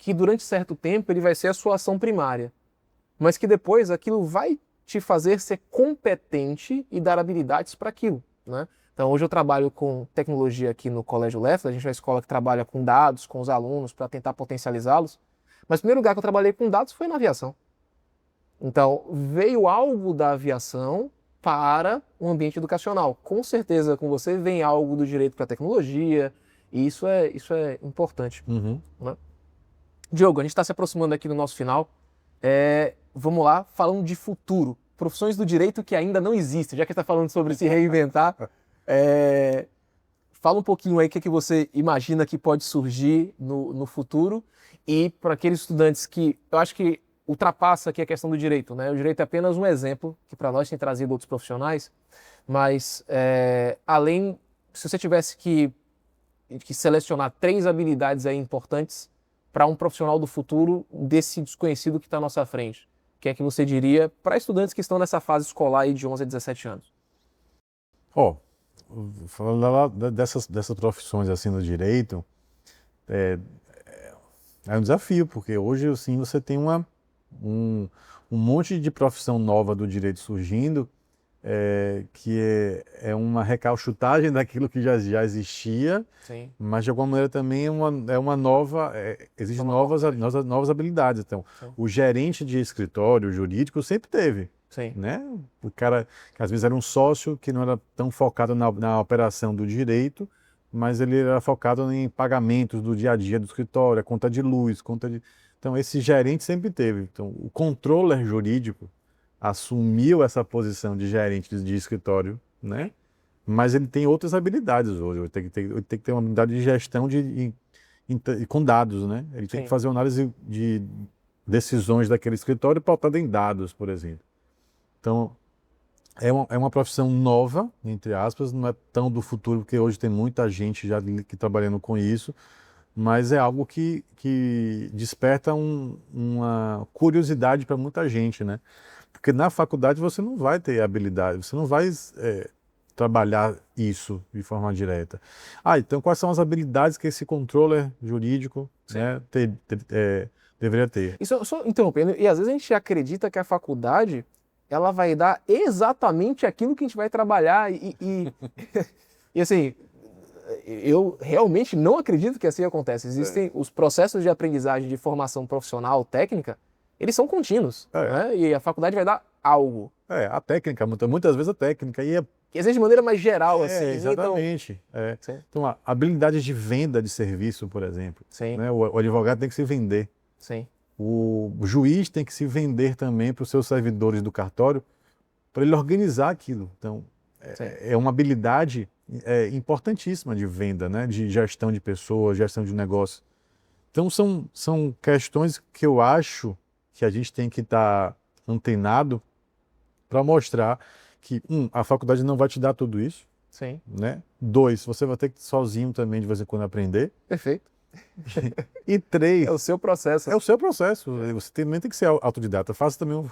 que durante certo tempo ele vai ser a sua ação primária, mas que depois aquilo vai te fazer ser competente e dar habilidades para aquilo, né? Então hoje eu trabalho com tecnologia aqui no Colégio Leffler, a gente é uma escola que trabalha com dados, com os alunos, para tentar potencializá-los, mas o primeiro lugar que eu trabalhei com dados foi na aviação. Então veio algo da aviação para o ambiente educacional. Com certeza com você vem algo do direito para a tecnologia, e isso é importante, né? Diogo, a gente está se aproximando aqui do nosso final. Vamos lá, falando de futuro. Profissões do direito que ainda não existem, já que está falando sobre se reinventar. Fala um pouquinho aí o que você imagina que pode surgir no futuro. E para aqueles estudantes que eu acho que ultrapassa aqui a questão do direito, né? O direito é apenas um exemplo, que para nós tem trazido outros profissionais, mas além, se você tivesse que selecionar 3 habilidades aí importantes para um profissional do futuro desse desconhecido que está à nossa frente, o que é que você diria para estudantes que estão nessa fase escolar aí de 11 a 17 anos? Falando lá dessas profissões assim no direito, é um desafio, porque hoje assim você tem um monte de profissão nova do direito surgindo, que é uma recalchutagem daquilo que já existia, Sim. mas de alguma maneira também é uma nova, exige novas habilidades. Então, Sim. o gerente de escritório jurídico sempre teve, Sim. né? O cara que às vezes era um sócio que não era tão focado na operação do direito, mas ele era focado em pagamentos do dia a dia do escritório, a conta de luz, Então, esse gerente sempre teve. Então, o controller jurídico assumiu essa posição de gerente de escritório, né? Mas ele tem outras habilidades hoje. Ele tem que ter uma habilidade de gestão com dados, né? Ele tem Sim. que fazer uma análise de decisões daquele escritório pautada em dados, por exemplo. Então, é uma profissão nova, entre aspas, não é tão do futuro, porque hoje tem muita gente já que trabalhando com isso, mas é algo que desperta uma curiosidade para muita gente, né? Porque na faculdade você não vai ter habilidade, você não vai trabalhar isso de forma direta. Então quais são as habilidades que esse controller jurídico, né, deveria ter? E só interrompendo, e às vezes a gente acredita que a faculdade ela vai dar exatamente aquilo que a gente vai trabalhar e assim, eu realmente não acredito que assim acontece. Existem os processos de aprendizagem, de formação profissional, técnica, eles são contínuos, né? E a faculdade vai dar algo. A técnica, muitas vezes a técnica, Que existe de maneira mais geral, assim. Exatamente. Então, habilidades de venda de serviço, por exemplo. Sim. Né? O advogado tem que se vender. Sim. O juiz tem que se vender também para os seus servidores do cartório, para ele organizar aquilo. Então, é uma habilidade importantíssima de venda, né? De gestão de pessoas, gestão de negócio. Então, são questões que eu acho que a gente tem que estar antenado para mostrar que, a faculdade não vai te dar tudo isso. Sim. Né? 2, você vai ter que sozinho também de vez em quando aprender. Perfeito. E 3... É o seu processo. É o seu processo. Você também tem que ser autodidata. Faça também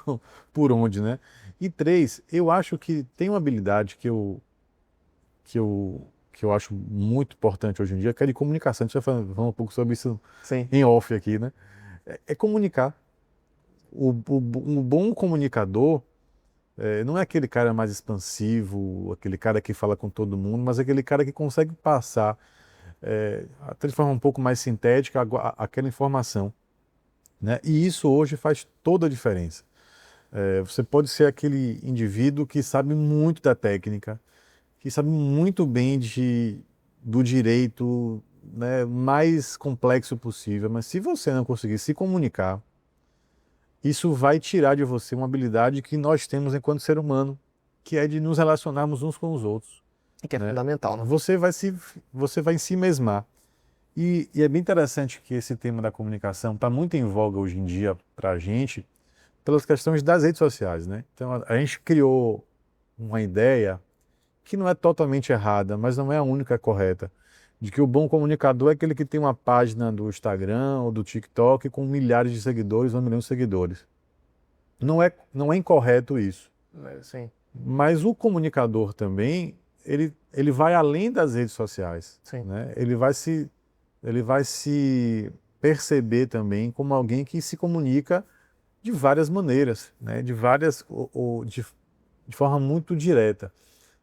por onde, né? E 3, eu acho que tem uma habilidade que eu acho muito importante hoje em dia, que é de comunicação. A gente vai falar um pouco sobre isso em off aqui, né? É comunicar. Um bom comunicador não é aquele cara mais expansivo, aquele cara que fala com todo mundo, mas aquele cara que consegue passar até de forma um pouco mais sintética aquela informação, né? E isso hoje faz toda a diferença. Você pode ser aquele indivíduo que sabe muito da técnica, que sabe muito bem do direito, né, mais complexo possível, mas se você não conseguir se comunicar, isso vai tirar de você uma habilidade que nós temos enquanto ser humano, que é de nos relacionarmos uns com os outros. E que é fundamental, né? Você vai se mesmar. E é bem interessante que esse tema da comunicação está muito em voga hoje em dia para a gente, pelas questões das redes sociais, né? Então a gente criou uma ideia que não é totalmente errada, mas não é a única correta, de que o bom comunicador é aquele que tem uma página do Instagram ou do TikTok com milhares de seguidores ou 1 milhão de seguidores. Não é incorreto isso. Sim. Mas o comunicador também, ele vai além das redes sociais. Sim. Né? Ele vai se perceber também como alguém que se comunica de várias maneiras, né? De forma muito direta.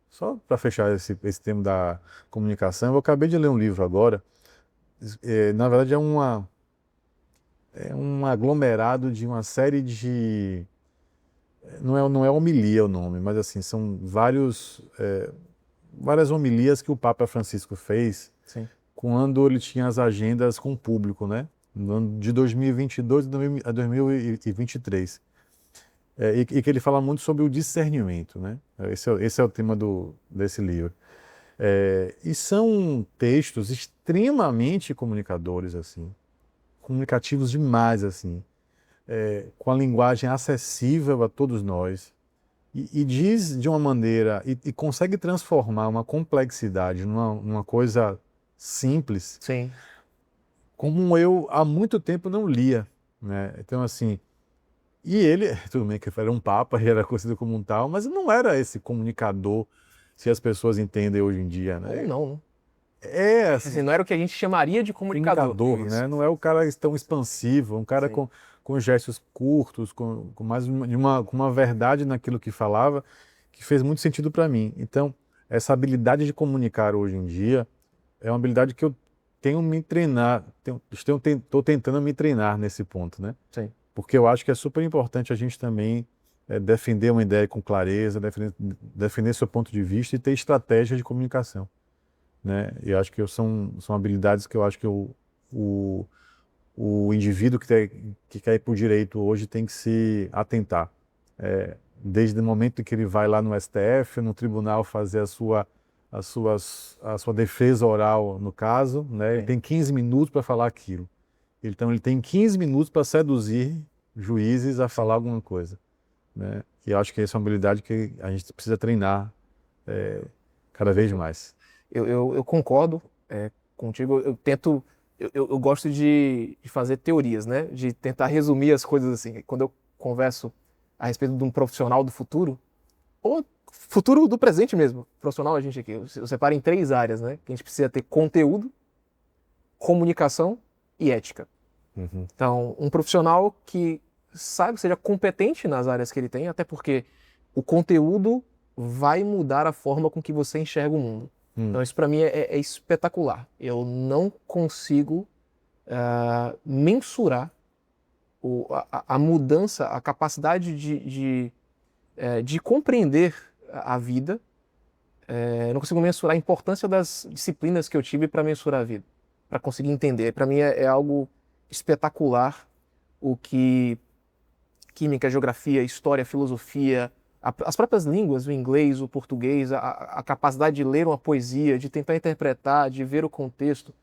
Só para fechar esse tema da comunicação, eu acabei de ler um livro agora. Na verdade, é um aglomerado de uma série de. Não é homilia o nome, mas assim, são várias homilias que o Papa Francisco fez. Sim. Quando ele tinha as agendas com o público, né? No ano de 2022 a 2023. E que ele fala muito sobre o discernimento, né? Esse é o tema desse livro. E são textos extremamente comunicadores, assim, comunicativos demais, assim, com a linguagem acessível a todos nós, e diz de uma maneira, e consegue transformar uma complexidade numa coisa simples, Sim. como eu há muito tempo não lia, né? Então, assim, e ele, tudo bem que era um papa, ele era conhecido como um tal, mas não era esse comunicador, se as pessoas entendem hoje em dia, né? Ou não, né? Assim, Não era o que a gente chamaria de comunicador. né? Não é o cara tão expansivo, um cara com gestos curtos, com com uma verdade naquilo que falava, que fez muito sentido para mim. Então, essa habilidade de comunicar hoje em dia é uma habilidade que eu tenho me treinar, estou tentando me treinar nesse ponto, né? Sim. Porque eu acho que é super importante a gente também defender uma ideia com clareza, defender seu ponto de vista e ter estratégia de comunicação, né? E eu acho que são habilidades que eu acho que o indivíduo que quer ir por direito hoje tem que se atentar. Desde o momento em que ele vai lá no STF, no tribunal, fazer a sua defesa oral no caso, né? Ele tem 15 minutos para falar aquilo. Então ele tem 15 minutos para seduzir juízes a falar alguma coisa, né? E eu acho que essa é uma habilidade que a gente precisa treinar cada vez mais. Eu concordo contigo. Eu gosto de fazer teorias, né? De tentar resumir as coisas assim. Quando eu converso a respeito de um profissional do futuro, ou futuro do presente mesmo, profissional a gente aqui, eu separo em 3 áreas, né? Que a gente precisa ter: conteúdo, comunicação e ética. Uhum. Então, um profissional que seja competente nas áreas que ele tem, até porque o conteúdo vai mudar a forma com que você enxerga o mundo. Então, isso para mim é espetacular. Eu não consigo mensurar a mudança, a capacidade de compreender a vida. Não consigo mensurar a importância das disciplinas que eu tive para mensurar a vida, para conseguir entender. Para mim é algo espetacular o que química, geografia, história, filosofia, as próprias línguas, o inglês, o português, a capacidade de ler uma poesia, de tentar interpretar, de ver o contexto,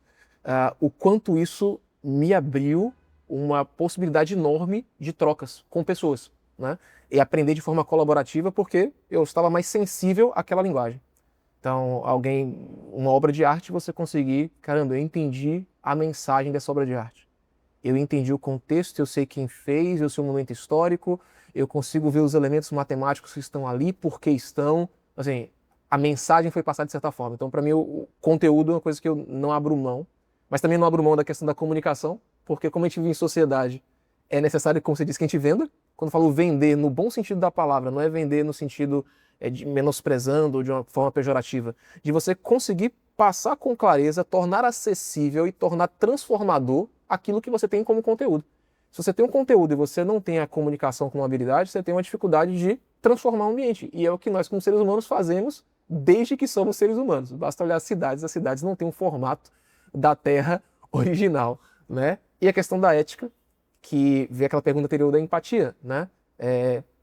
o quanto isso me abriu uma possibilidade enorme de trocas com pessoas, né? E aprender de forma colaborativa porque eu estava mais sensível àquela linguagem. Então, uma obra de arte, você conseguir, caramba, eu entendi a mensagem dessa obra de arte. Eu entendi o contexto, eu sei quem fez, eu sei o momento histórico, eu consigo ver os elementos matemáticos que estão ali, por que estão. Assim, a mensagem foi passada de certa forma. Então, para mim, o conteúdo é uma coisa que eu não abro mão, mas também não abro mão da questão da comunicação, porque como a gente vive em sociedade, é necessário, como você disse, que a gente venda. Quando eu falo vender no bom sentido da palavra, não é vender no sentido de menosprezando ou de uma forma pejorativa, de você conseguir passar com clareza, tornar acessível e tornar transformador aquilo que você tem como conteúdo. Se você tem um conteúdo e você não tem a comunicação como habilidade, você tem uma dificuldade de transformar o ambiente. E é o que nós, como seres humanos, fazemos desde que somos seres humanos. Basta olhar as cidades não têm um formato da Terra original, né? E a questão da ética, que vê aquela pergunta anterior da empatia, né?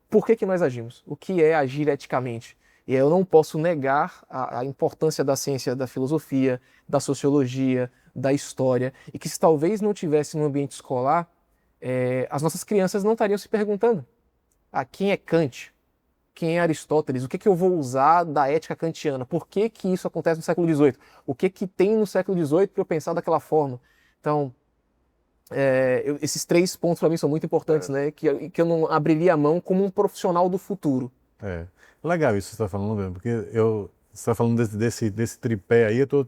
Por que nós agimos? O que é agir eticamente? E eu não posso negar a importância da ciência, da filosofia, da sociologia, da história, e que se talvez não tivesse no ambiente escolar, as nossas crianças não estariam se perguntando: quem é Kant? Quem é Aristóteles? O que eu vou usar da ética kantiana? Por que isso acontece no século XVIII? O que tem no século XVIII para eu pensar daquela forma? Então, esses 3 pontos para mim são muito importantes, né? Que eu não abriria a mão como um profissional do futuro. Legal isso que você está falando, porque você está falando desse tripé aí, eu estou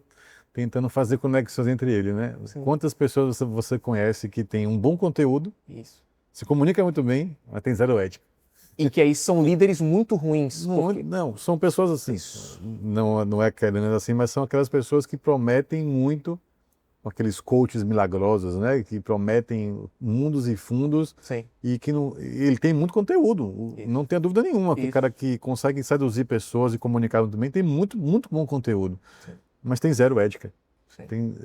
tentando fazer conexões entre eles, né? Sim. Quantas pessoas você conhece que tem um bom conteúdo, se comunica muito bem, mas tem zero ética? E que aí são líderes muito ruins. Não, são pessoas assim, não é querendo assim, mas são aquelas pessoas que prometem muito, aqueles coaches milagrosos, né? Que prometem mundos e fundos. Sim. E que não, ele tem muito conteúdo, não tenha dúvida nenhuma. Que o cara que consegue seduzir pessoas e comunicar também tem muito, muito bom conteúdo. Sim. Mas tem zero ética.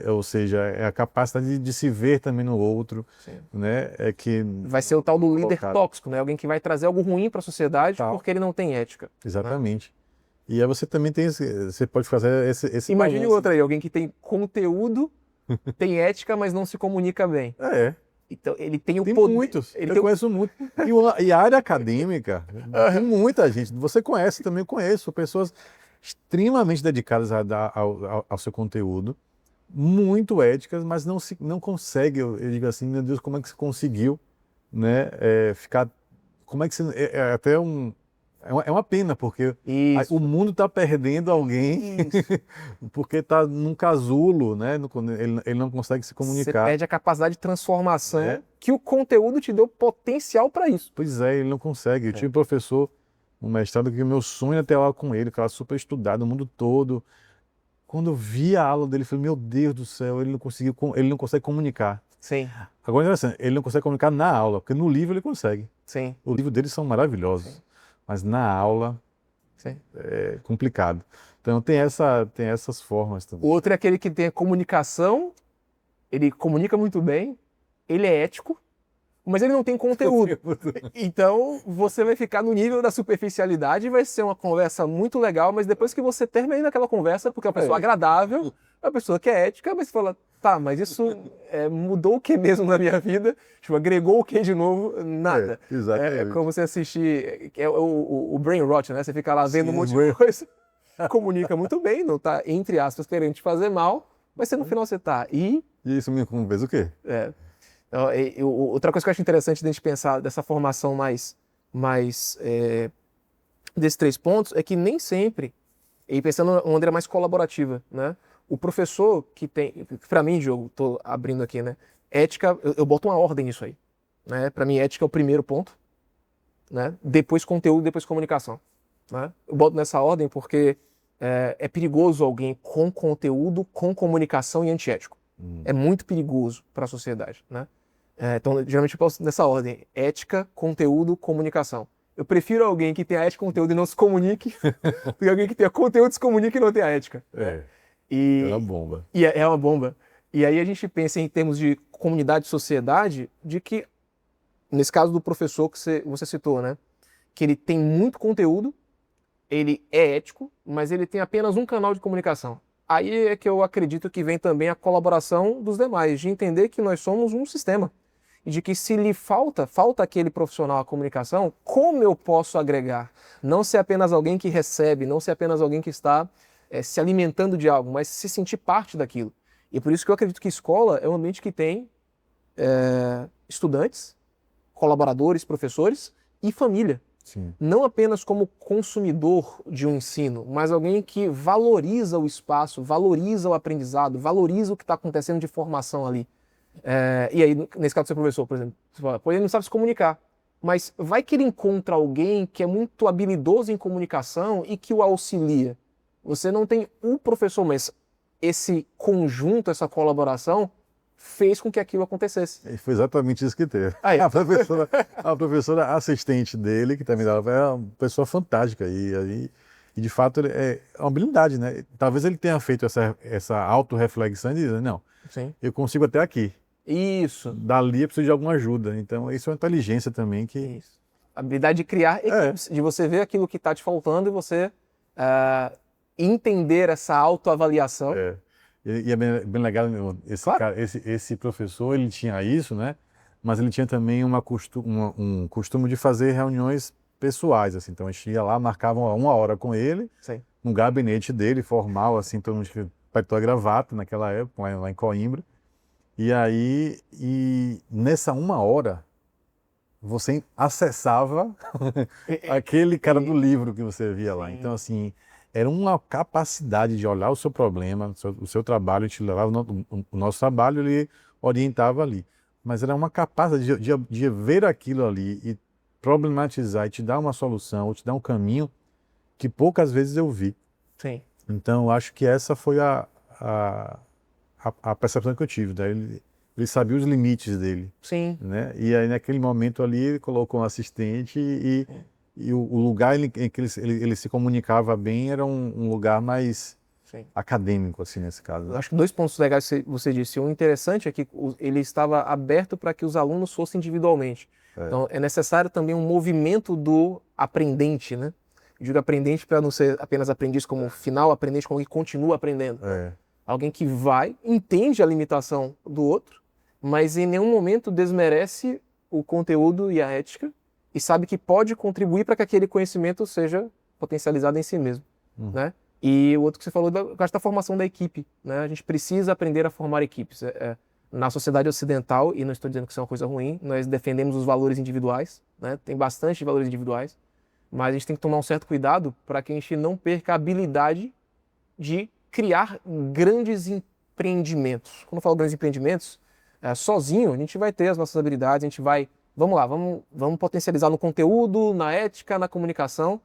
Ou seja, é a capacidade de se ver também no outro, né? É que vai ser o tal do líder tóxico, né? Alguém que vai trazer algo ruim para a sociedade porque ele não tem ética. Exatamente. Né? E aí você também tem, você pode fazer esse imagine o outro aí, alguém que tem conteúdo, tem ética, mas não se comunica bem. Então, ele tem o poder. Tem muitos, eu conheço muito. E a área acadêmica, tem muita gente. Você conhece, também conheço pessoas extremamente dedicadas ao seu conteúdo, muito éticas, mas não consegue, eu digo assim, meu Deus, como é que você conseguiu, né, ficar, como é que você, até é uma pena, porque o mundo está perdendo alguém porque está num casulo, né, ele não consegue se comunicar. Você perde a capacidade de transformação que o conteúdo te deu potencial para isso. Pois é, ele não consegue. Eu tive um professor, um mestrado, que o meu sonho era ter aula com ele, que era super estudado, o mundo todo. Quando eu vi a aula dele, eu falei, meu Deus do céu, ele não consegue comunicar. Sim. Agora, interessante, ele não consegue comunicar na aula, porque no livro ele consegue. Sim. Os livros dele são maravilhosos, mas na aula é complicado. Então tem essas formas também. O outro é aquele que tem a comunicação, ele comunica muito bem, ele é ético, mas ele não tem conteúdo. Então, você vai ficar no nível da superficialidade, vai ser uma conversa muito legal, mas depois que você termina aquela conversa, porque é uma pessoa agradável, é uma pessoa que é ética, mas você fala, tá, mas isso mudou o que mesmo na minha vida? Tipo, agregou o que de novo? Nada. Exatamente. É como você assistir o brain rot, né? Você fica lá vendo um monte de coisa, comunica muito bem, não tá, entre aspas, querendo te fazer mal, mas no final você tá. E isso me convence o quê? Outra coisa que eu acho interessante de a gente pensar dessa formação mais desses 3 pontos é que nem sempre, e pensando de uma maneira mais colaborativa, né? O professor que tem, para mim, Diogo, tô abrindo aqui, né? Ética, eu boto uma ordem nisso aí, né? Para mim, ética é o primeiro ponto, né? Depois conteúdo, depois comunicação, né? Eu boto nessa ordem porque é perigoso alguém com conteúdo, com comunicação e antiético. É muito perigoso para a sociedade, né? Então, geralmente eu posto nessa ordem: ética, conteúdo, comunicação. Eu prefiro alguém que tenha ética, conteúdo e não se comunique do que alguém que tenha conteúdo, se comunique e não tenha ética. É uma bomba. É uma bomba. E aí a gente pensa em termos de comunidade e sociedade, de que, nesse caso do professor que você citou, né? Que ele tem muito conteúdo, ele é ético, mas ele tem apenas um canal de comunicação. Aí é que eu acredito que vem também a colaboração dos demais, de entender que nós somos um sistema. E de que se lhe falta aquele profissional a comunicação, como eu posso agregar? Não ser apenas alguém que recebe, não ser apenas alguém que está se alimentando de algo, mas se sentir parte daquilo. E por isso que eu acredito que escola é um ambiente que tem estudantes, colaboradores, professores e família. Sim. Não apenas como consumidor de um ensino, mas alguém que valoriza o espaço, valoriza o aprendizado, valoriza o que está acontecendo de formação ali. E aí, nesse caso do seu professor, por exemplo, você fala, pô, ele não sabe se comunicar, mas vai que ele encontra alguém que é muito habilidoso em comunicação e que o auxilia. Você não tem um professor, mas esse conjunto, essa colaboração, fez com que aquilo acontecesse. E foi exatamente isso que teve. A professora assistente dele, que também dava, é uma pessoa fantástica. E de fato, é uma habilidade, né? Talvez ele tenha feito essa autorreflexão e dizer, não, sim, eu consigo até aqui. Isso. Dali eu preciso de alguma ajuda. Então, isso é uma inteligência também que... Isso. A habilidade de criar equipes, de você ver aquilo que está te faltando e você entender essa autoavaliação. E é bem legal, esse professor, ele tinha isso, né? Mas ele tinha também um costume de fazer reuniões pessoais, assim. Então a gente ia lá, marcava 1 hora com ele, sim, no gabinete dele, formal, assim, todo mundo paletó e gravata naquela época, lá em Coimbra. E aí, nessa 1 hora, você acessava aquele cara do livro que você via lá. Então, assim, era uma capacidade de olhar o seu problema, o seu trabalho, a gente levava o nosso trabalho, ele orientava ali. Mas era uma capacidade de ver aquilo ali e problematizar e te dar uma solução, ou te dar um caminho que poucas vezes eu vi. Sim. Então, eu acho que essa foi a percepção que eu tive. Né? Ele sabia os limites dele. Sim. Né? E aí, naquele momento ali, ele colocou um assistente e o lugar em que ele se comunicava bem era um lugar mais acadêmico, assim, nesse caso. Acho que 2 pontos legais que você disse. Um interessante é que ele estava aberto para que os alunos fossem individualmente. Então, é necessário também um movimento do aprendente, né? Eu digo aprendente para não ser apenas aprendiz como final, aprendente como que continua aprendendo. Alguém que entende a limitação do outro, mas em nenhum momento desmerece o conteúdo e a ética e sabe que pode contribuir para que aquele conhecimento seja potencializado em si mesmo, né? E o outro que você falou, da formação da equipe, né? A gente precisa aprender a formar equipes. Na sociedade ocidental, e não estou dizendo que isso é uma coisa ruim, nós defendemos os valores individuais, né? Tem bastante valores individuais, mas a gente tem que tomar um certo cuidado para que a gente não perca a habilidade de criar grandes empreendimentos. Quando eu falo grandes empreendimentos, sozinho a gente vai ter as nossas habilidades, a gente vai, vamos potencializar no conteúdo, na ética, na comunicação,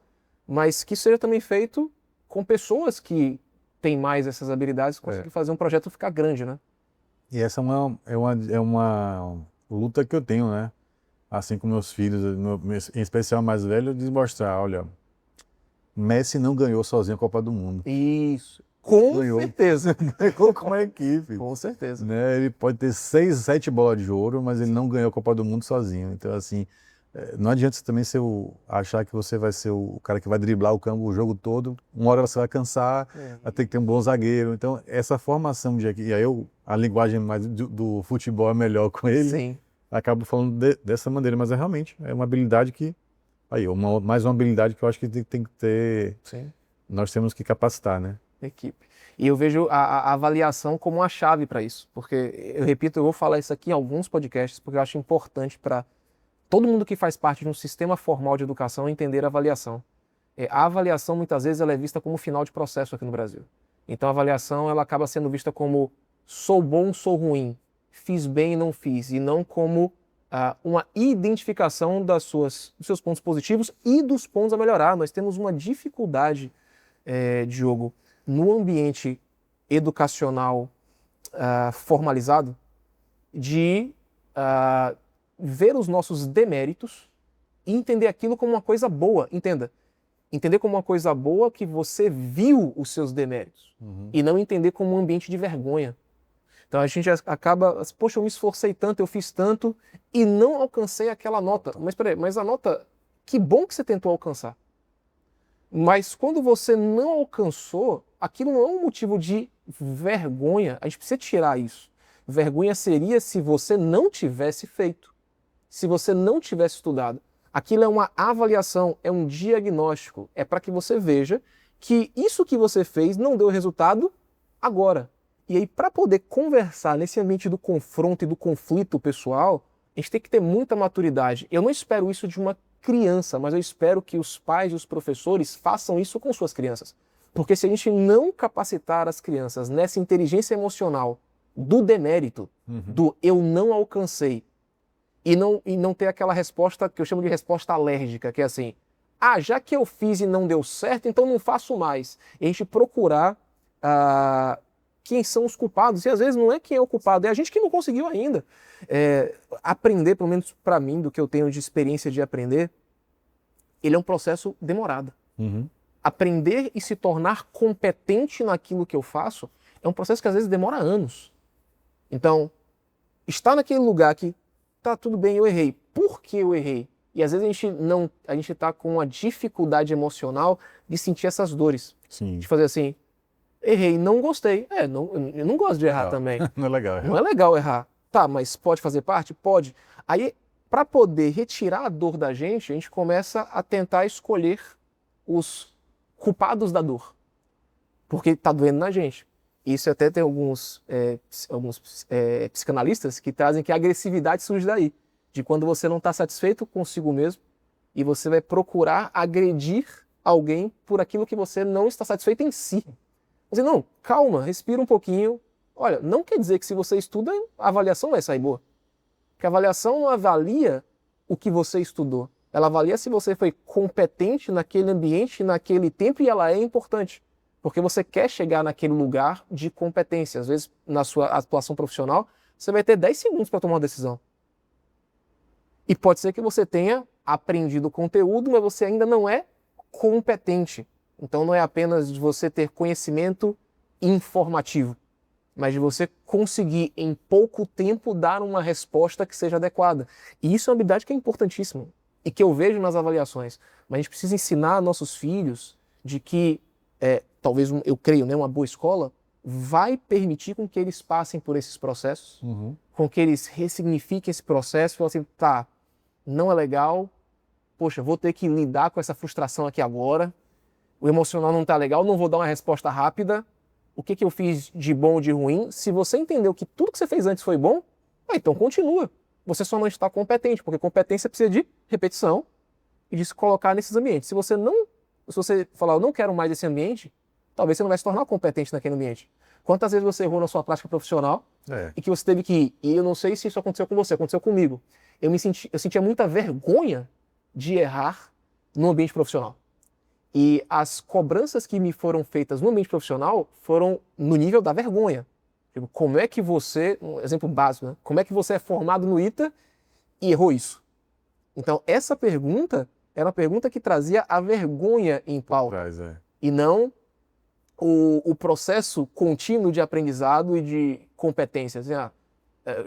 mas que isso seja também feito com pessoas que têm mais essas habilidades, conseguir fazer um projeto ficar grande, né? E essa é uma luta que eu tenho, né? Assim com meus filhos, em especial o mais velho, de mostrar, olha, Messi não ganhou sozinho a Copa do Mundo. Isso. Com certeza. Ganhou com uma equipe. Com certeza. Né? Ele pode ter 6, 7 bolas de ouro, mas ele não ganhou a Copa do Mundo sozinho. Então, assim, não adianta você também achar que você vai ser o cara que vai driblar o jogo todo. Uma hora você vai cansar, vai ter que ter um bom zagueiro. Então, essa formação e aí a linguagem mais do futebol é melhor com ele. Sim. Acabo falando dessa maneira, mas realmente uma habilidade que... mais uma habilidade que eu acho que tem que ter... Sim. Nós temos que capacitar, né? Equipe. E eu vejo a avaliação como uma chave para isso. Porque, eu repito, eu vou falar isso aqui em alguns podcasts, porque eu acho importante para todo mundo que faz parte de um sistema formal de educação entender a avaliação. A avaliação, muitas vezes, ela é vista como final de processo aqui no Brasil. Então, a avaliação ela acaba sendo vista como sou bom, sou ruim, fiz bem, não fiz, e não como uma identificação dos seus pontos positivos e dos pontos a melhorar. Nós temos uma dificuldade, Diogo, no ambiente educacional formalizado, de ver os nossos deméritos e entender aquilo como uma coisa boa. Entender como uma coisa boa que você viu os seus deméritos. E não entender como um ambiente de vergonha. Então a gente acaba, poxa, eu me esforcei tanto, eu fiz tanto e não alcancei aquela nota. Mas peraí, mas a nota, que bom que você tentou alcançar. Mas quando você não alcançou, aquilo não é um motivo de vergonha. A gente precisa tirar isso. Vergonha seria se você não tivesse feito, se você não tivesse estudado. Aquilo é uma avaliação, é um diagnóstico. É para que você veja que isso que você fez não deu resultado agora. E aí, para poder conversar nesse ambiente do confronto e do conflito pessoal, a gente tem que ter muita maturidade. Eu não espero isso de uma criança, mas eu espero que os pais e os professores façam isso com suas crianças. Porque se a gente não capacitar as crianças nessa inteligência emocional do demérito, do eu não alcancei, e não ter aquela resposta que eu chamo de resposta alérgica, que é assim, já que eu fiz e não deu certo, então não faço mais. E a gente procurar quem são os culpados, e às vezes não é quem é o culpado, é a gente que não conseguiu ainda. Aprender, pelo menos para mim, do que eu tenho de experiência de aprender, ele é um processo demorado. Aprender e se tornar competente naquilo que eu faço é um processo que às vezes demora anos. Então, estar naquele lugar que tá tudo bem, eu errei. Por que eu errei? E às vezes a gente tá com uma dificuldade emocional de sentir essas dores. Sim. De fazer assim, errei, não gostei. Eu não gosto de errar também. Não é legal errar. Não é legal errar. Tá, mas pode fazer parte? Pode. Aí, para poder retirar a dor da gente, a gente começa a tentar escolher os culpados da dor. Porque tá doendo na gente. Isso até tem alguns psicanalistas que trazem que a agressividade surge daí. De quando você não está satisfeito consigo mesmo e você vai procurar agredir alguém por aquilo que você não está satisfeito em si. Você, não, calma, respira um pouquinho. Olha, não quer dizer que se você estuda, a avaliação vai sair boa. Porque a avaliação não avalia o que você estudou. Ela avalia se você foi competente naquele ambiente, naquele tempo, e ela é importante. Porque você quer chegar naquele lugar de competência. Às vezes, na sua atuação profissional, você vai ter 10 segundos para tomar uma decisão. E pode ser que você tenha aprendido o conteúdo, mas você ainda não é competente. Então não é apenas de você ter conhecimento informativo, mas de você conseguir em pouco tempo dar uma resposta que seja adequada. E isso é uma habilidade que é importantíssima e que eu vejo nas avaliações. Mas a gente precisa ensinar nossos filhos de que, talvez, eu creio, né, uma boa escola vai permitir com que eles passem por esses processos, com que eles ressignifiquem esse processo e falem assim, tá, não é legal, poxa, vou ter que lidar com essa frustração aqui agora, o emocional não está legal, não vou dar uma resposta rápida, o que eu fiz de bom ou de ruim? Se você entendeu que tudo que você fez antes foi bom, então continua. Você só não está competente, porque competência precisa de repetição e de se colocar nesses ambientes. Se você falar, eu não quero mais esse ambiente, talvez você não vai se tornar competente naquele ambiente. Quantas vezes você errou na sua prática profissional e que você teve que ir? E eu não sei se isso aconteceu com você, aconteceu comigo. Eu sentia muita vergonha de errar no ambiente profissional. E as cobranças que me foram feitas no ambiente profissional foram no nível da vergonha. Tipo, como é que você, um exemplo básico, né? Como é que você é formado no ITA e errou isso? Então, essa pergunta era uma pergunta que trazia a vergonha em pauta. E não o processo contínuo de aprendizado e de competência. Assim,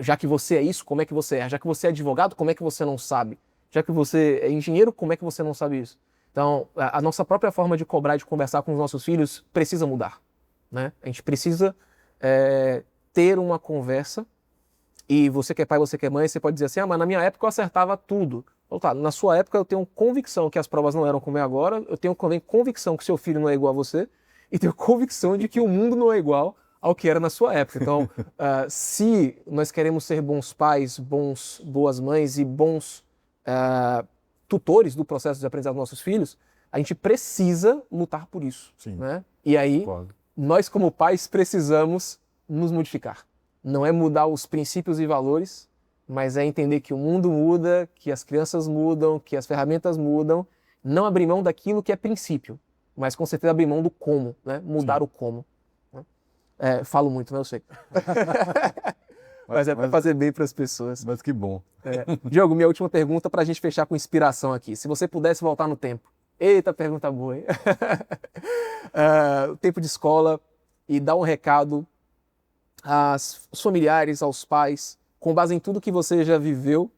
já que você é isso, como é que você é? Já que você é advogado, como é que você não sabe? Já que você é engenheiro, como é que você não sabe isso? Então, a nossa própria forma de cobrar e de conversar com os nossos filhos precisa mudar, né? A gente precisa ter uma conversa, e você que é pai, você que é mãe, você pode dizer assim, mas na minha época eu acertava tudo. Então, tá, na sua época eu tenho convicção que as provas não eram como é agora, eu tenho convicção que seu filho não é igual a você, e tenho convicção de que o mundo não é igual ao que era na sua época. Então, se nós queremos ser bons pais, boas mães e bons tutores do processo de aprendizado dos nossos filhos, a gente precisa lutar por isso. Né? E aí, nós como pais precisamos nos modificar. Não é mudar os princípios e valores, mas é entender que o mundo muda, que as crianças mudam, que as ferramentas mudam, não abrir mão daquilo que é princípio, mas com certeza abrir mão do como, né? Mudar o como. Falo muito, né? Eu sei. Mas é para fazer bem para as pessoas. Mas que bom. Diogo, minha última pergunta para a gente fechar com inspiração aqui. Se você pudesse voltar no tempo. Eita, pergunta boa, hein? O tempo de escola, e dar um recado aos familiares, aos pais, com base em tudo que você já viveu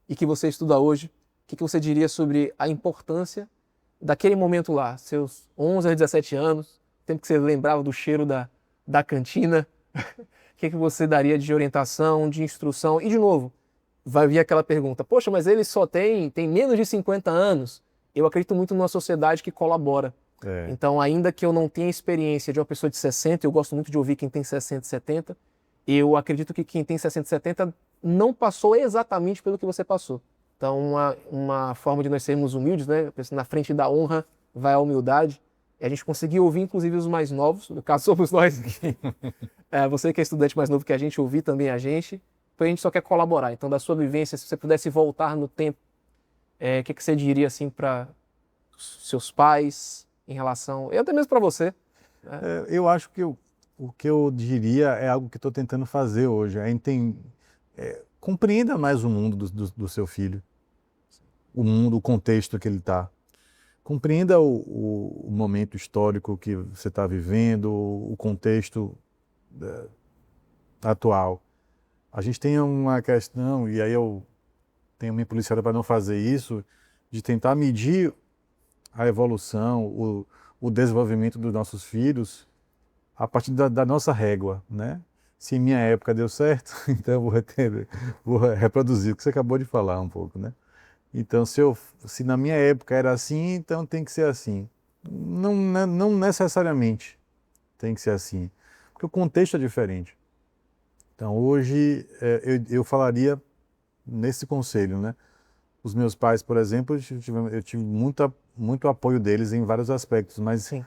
e que você estuda hoje, o que você diria sobre a importância daquele momento lá, seus 11 a 17 anos, tempo que você lembrava do cheiro da cantina, o que você daria de orientação, de instrução? E, de novo, vai vir aquela pergunta, poxa, mas ele só tem menos de 50 anos. Eu acredito muito numa sociedade que colabora. Então, ainda que eu não tenha experiência de uma pessoa de 60, eu gosto muito de ouvir quem tem 60 e 70, eu acredito que quem tem 60 e 70 não passou exatamente pelo que você passou. Então, uma forma de nós sermos humildes, né? Na frente da honra vai a humildade. E a gente conseguir ouvir, inclusive, os mais novos, no caso somos nós aqui. Você que é estudante mais novo que a gente, ouvir também a gente. Então a gente só quer colaborar. Então, da sua vivência, se você pudesse voltar no tempo, o que você diria assim para seus pais em relação, e até mesmo para você? Eu acho que o que eu diria é algo que estou tentando fazer hoje. Compreenda mais o mundo do seu filho, o mundo, o contexto que ele está. Compreenda o momento histórico que você está vivendo, o contexto atual. A gente tem uma questão, e aí eu tenho me policiado para não fazer isso, de tentar medir a evolução, o desenvolvimento dos nossos filhos a partir da nossa régua, né? Se em minha época deu certo, então eu vou reproduzir o que você acabou de falar um pouco, né? Então, se na minha época era assim, então tem que ser assim. Não necessariamente tem que ser assim, porque o contexto é diferente. Então, hoje, eu falaria nesse conselho, né? Os meus pais, por exemplo, eu tive muita muito apoio deles em vários aspectos, mas Sim.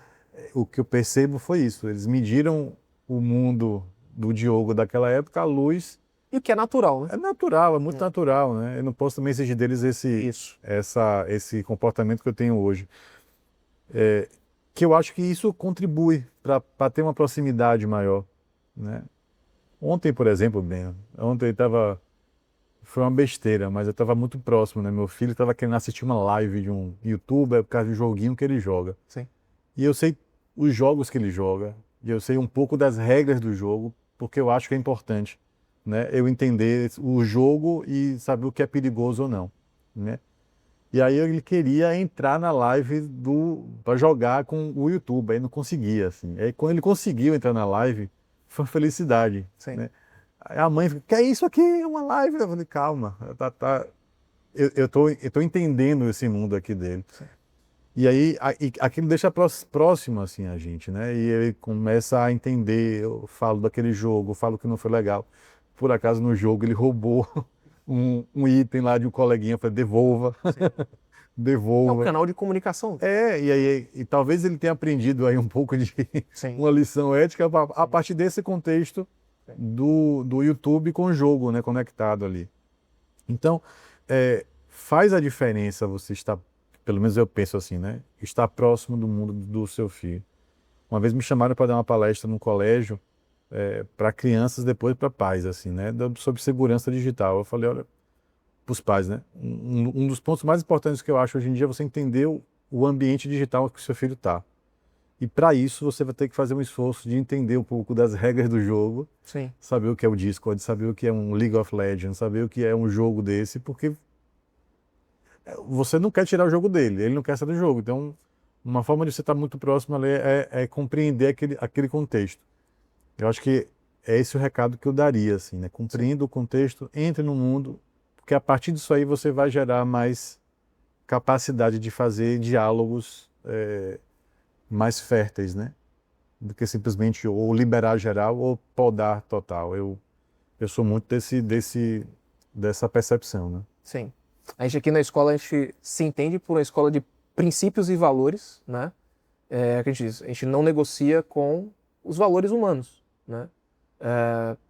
O que eu percebo foi isso. Eles mediram o mundo do Diogo daquela época à luz. E o que é natural, né? É natural, é muito natural, né? Eu não posso também exigir deles esse comportamento que eu tenho hoje. Que eu acho que isso contribui para ter uma proximidade maior, né? Ontem, por exemplo, foi uma besteira, mas eu estava muito próximo, né? Meu filho estava querendo assistir uma live de um YouTuber por causa do joguinho que ele joga. Sim. E eu sei os jogos que ele joga, e eu sei um pouco das regras do jogo, porque eu acho que é importante, né? Eu entender o jogo e saber o que é perigoso ou não, né? E aí ele queria entrar na live para jogar com o YouTube, aí não conseguia, assim. Aí quando ele conseguiu entrar na live, foi uma felicidade, Sim. né? Aí a mãe fica, que é isso aqui? É uma live? Eu falei, calma, eu tô entendendo esse mundo aqui dele. Sim. E aí aquilo deixa próximo assim a gente, né? E ele começa a entender, eu falo daquele jogo, eu falo que não foi legal. Por acaso no jogo ele roubou um item lá de um coleguinha, eu falei, devolva, devolva. É um canal de comunicação. E talvez ele tenha aprendido aí um pouco de uma lição ética a partir desse contexto do YouTube com o jogo, né, conectado ali. Então, faz a diferença você estar, pelo menos eu penso assim, né, estar próximo do mundo do seu filho. Uma vez me chamaram para dar uma palestra no colégio para crianças, depois para pais, assim, né, sobre segurança digital. Eu falei, olha, para os pais, né, um dos pontos mais importantes que eu acho hoje em dia é você entender o ambiente digital que o seu filho está. E para isso você vai ter que fazer um esforço de entender um pouco das regras do jogo, Sim. Saber o que é o Discord, saber o que é um League of Legends, saber o que é um jogo desse, porque você não quer tirar o jogo dele, ele não quer sair do jogo. Então, uma forma de você estar muito próximo ali é compreender aquele contexto. Eu acho que é esse o recado que eu daria, assim, né? Compreenda o contexto, entre no mundo, porque a partir disso aí você vai gerar mais capacidade de fazer diálogos mais férteis, né? Do que simplesmente ou liberar geral ou podar total. Eu sou muito dessa percepção, né? Sim. A gente aqui na escola, a gente se entende por uma escola de princípios e valores, né? Que a gente diz, a gente não negocia com os valores humanos, né?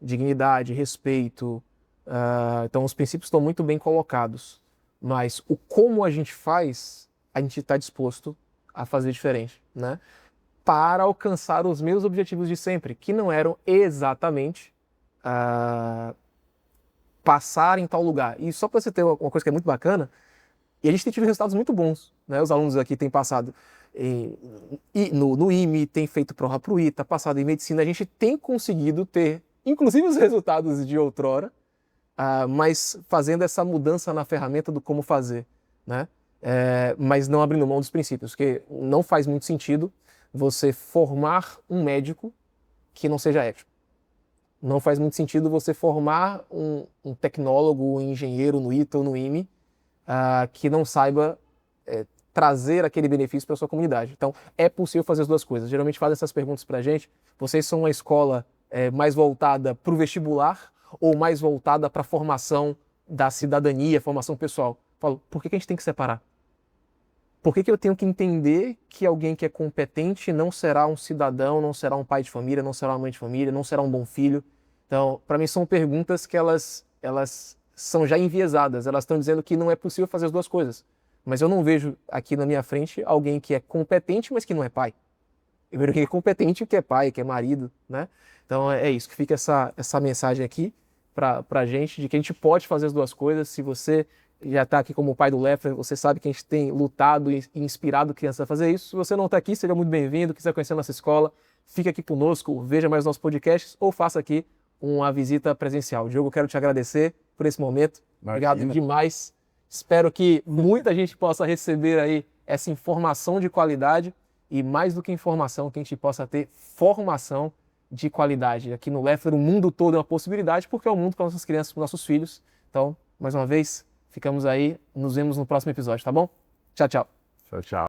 Dignidade, respeito. Então os princípios estão muito bem colocados. Mas o como a gente faz, a gente está disposto a fazer diferente, né? Para alcançar os meus objetivos de sempre, que não eram exatamente passar em tal lugar. E só para você ter uma coisa que é muito bacana, e a gente tem tido resultados muito bons, né? Os alunos aqui têm passado no IME, tem feito prova para o ITA, passado em medicina, a gente tem conseguido ter, inclusive os resultados de outrora, mas fazendo essa mudança na ferramenta do como fazer, né? Mas não abrindo mão dos princípios, porque não faz muito sentido você formar um médico que não seja ético. Não faz muito sentido você formar um tecnólogo, um engenheiro no ITA ou no IME que não saiba trazer aquele benefício para a sua comunidade. Então, é possível fazer as duas coisas. Geralmente fazem essas perguntas para a gente. Vocês são uma escola mais voltada para o vestibular ou mais voltada para a formação da cidadania, formação pessoal? Falo, por que a gente tem que separar? Por que eu tenho que entender que alguém que é competente não será um cidadão, não será um pai de família, não será uma mãe de família, não será um bom filho? Então, para mim, são perguntas que elas são já enviesadas. Elas estão dizendo que não é possível fazer as duas coisas. Mas eu não vejo aqui na minha frente alguém que é competente, mas que não é pai. Eu vejo alguém que é competente, que é pai, que é marido, né? Então, é isso, que fica essa mensagem aqui para a gente, de que a gente pode fazer as duas coisas. Se você já está aqui como pai do Leffler, você sabe que a gente tem lutado e inspirado crianças a fazer isso. Se você não está aqui, seja muito bem-vindo. Quiser conhecer a nossa escola, fica aqui conosco, veja mais nossos podcasts ou faça aqui uma visita presencial. Diogo, eu quero te agradecer por esse momento. Obrigado demais. Espero que muita gente possa receber aí essa informação de qualidade e, mais do que informação, que a gente possa ter formação de qualidade. Aqui no Leffler, o mundo todo é uma possibilidade, porque é o mundo para nossas crianças, para nossos filhos. Então, mais uma vez, ficamos aí, nos vemos no próximo episódio, tá bom? Tchau, tchau. Tchau, tchau.